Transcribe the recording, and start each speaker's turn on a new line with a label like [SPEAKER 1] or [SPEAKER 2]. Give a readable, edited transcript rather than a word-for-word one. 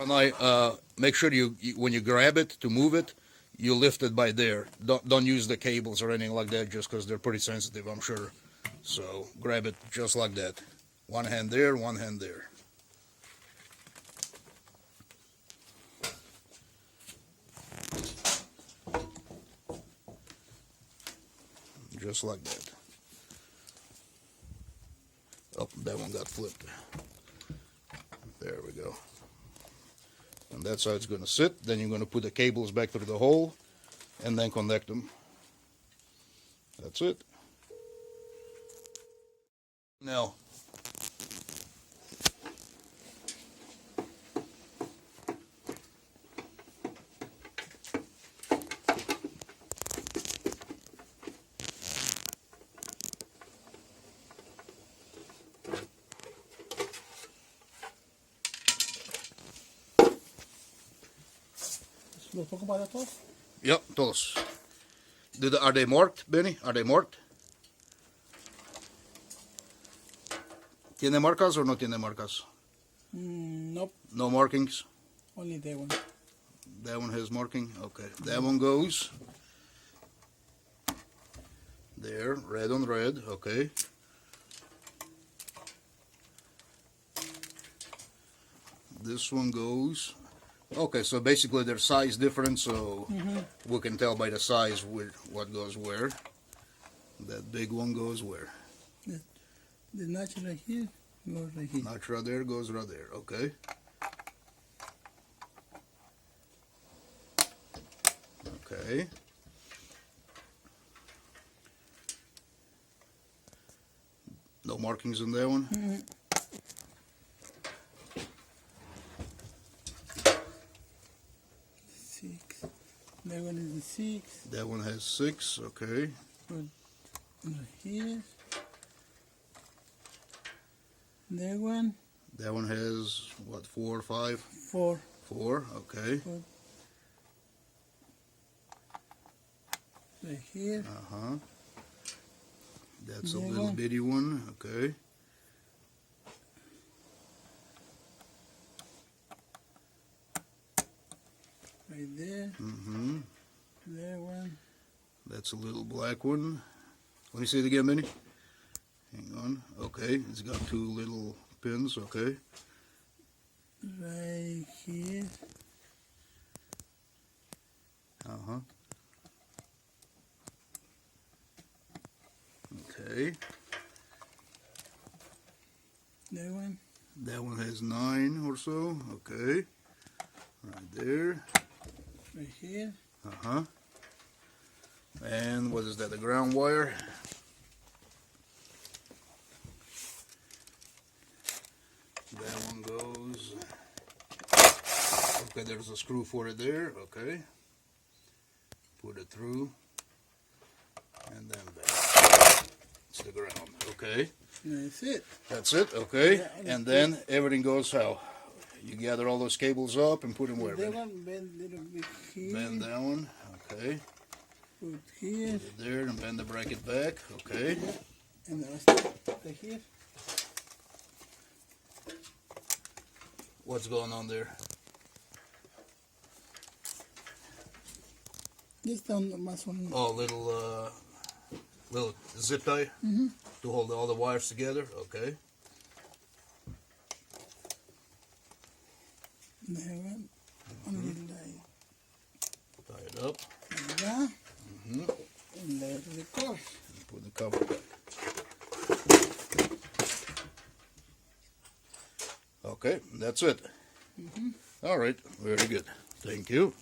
[SPEAKER 1] And make sure you when you grab it to move it, you lift it by there. Don't use the cables or anything like that, just because they're pretty sensitive, I'm sure. So grab it just like that. One hand there, one hand there. Just like that. Oh, that one got flipped. There we go. And that's how it's going to sit. Then you're going to put the cables back through the hole and then connect them. That's it. Now,
[SPEAKER 2] ¿Los toco para todos?
[SPEAKER 1] yep, todos. Are they marked, Benny? Are they marked? ¿Tiene marcas o no tiene marcas?
[SPEAKER 2] Nope.
[SPEAKER 1] No markings?
[SPEAKER 2] Only that one.
[SPEAKER 1] That one has marking? Okay. That one goes there, red on red, okay. This one goes, okay, so basically they're size different, so we can tell by the size what goes where. That big one goes where?
[SPEAKER 2] The notch right here goes right here.
[SPEAKER 1] Notch right there goes right there, okay. Okay. No markings on that one?
[SPEAKER 2] Six. That one is the 6.
[SPEAKER 1] That one has 6, okay.
[SPEAKER 2] Put right here. That one.
[SPEAKER 1] That one has, what, 4 or 5?
[SPEAKER 2] 4.
[SPEAKER 1] 4, okay.
[SPEAKER 2] Put right here.
[SPEAKER 1] Uh-huh. That's a
[SPEAKER 2] That
[SPEAKER 1] little
[SPEAKER 2] one.
[SPEAKER 1] bitty one, okay.
[SPEAKER 2] Right there.
[SPEAKER 1] Mm-hmm.
[SPEAKER 2] That one.
[SPEAKER 1] That's a little black one. Let me see it again, Minnie. Hang on. Okay, it's got 2 little pins, okay.
[SPEAKER 2] Right here.
[SPEAKER 1] Uh-huh. Okay.
[SPEAKER 2] That one.
[SPEAKER 1] That one has 9 or so, okay. Right there.
[SPEAKER 2] Right here.
[SPEAKER 1] Uh-huh. And what is that, the ground wire? That one goes, okay, there's a screw for it there, okay. Put it through, and then back. It's the ground, okay.
[SPEAKER 2] That's it.
[SPEAKER 1] That's it, okay.
[SPEAKER 2] Yeah,
[SPEAKER 1] and then everything goes how? You gather all those cables up and put them where?
[SPEAKER 2] That one bend a little bit here.
[SPEAKER 1] Bend that one, okay.
[SPEAKER 2] Put here.
[SPEAKER 1] Put it there and bend the bracket back, okay.
[SPEAKER 2] And the rest right here.
[SPEAKER 1] What's going on there?
[SPEAKER 2] Just down más one.
[SPEAKER 1] Oh, little zip tie to hold all the wires together, okay.
[SPEAKER 2] That one. Only like
[SPEAKER 1] Tie it up.
[SPEAKER 2] like that. And let it go.
[SPEAKER 1] Put the cover back. Okay, that's it. All right, very good. Thank you.